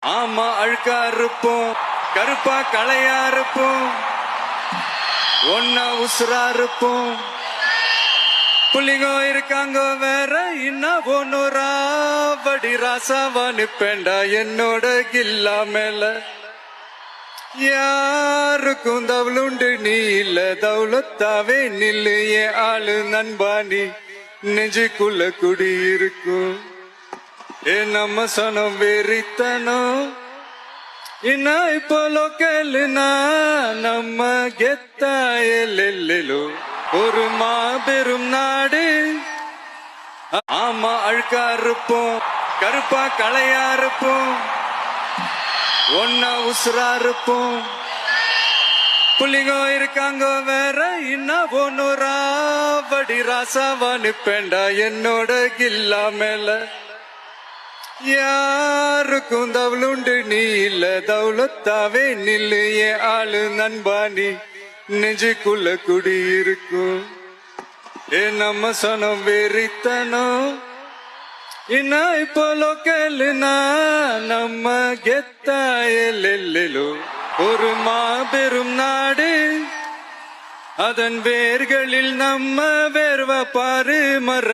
ஆமா அழுக்கா இருப்போம், கருப்பா களையா இருப்போம், ஒன்னா உசுரா இருப்போம். புள்ளிங்கோ இருக்காங்க வேற இன்னும் ஒன்னுரா வடி ராசாவா நிப்பேண்டா என்னோட கில்லா மேல. யாருக்கும் தவளுண்டு நீ இல்ல தவுளத்தாவே நில்லு என் ஆளு நண்பாணி நெஞ்சுக்குள்ள குடி இருக்கும். நம்ம சனம் வெறித்தனம் இன்னா இப்போ லோக்கல்னா நம்ம கெத்தாயலோ ஒரு மாபெரும் நாடு. ஆமா அழுக்கா இருப்போம், கருப்பா களையா இருப்போம், ஒன்னா உசுரா இருப்போம். புள்ளிங்கோ இருக்காங்க வேற இன்னும் ஒன்னுரா வடி ராசாவா நிப்பேண்டா என்னோட கில்லா மேல. யாருக்கும் தவளுண்டு நீ இல்ல தவுளத்தாவே நில்லு என் ஆளு நண்பாணி நெஞ்சுக்குள்ள குடி இருக்கும். நம்ம சனம் வெறித்தனம் இன்னா இப்போ லோக்கல்னா நம்ம கெத்தாயலோ ஒரு மாபெரும் நாடு. அதன் வேர்களில் நம்ம வேர்வ பாரு மர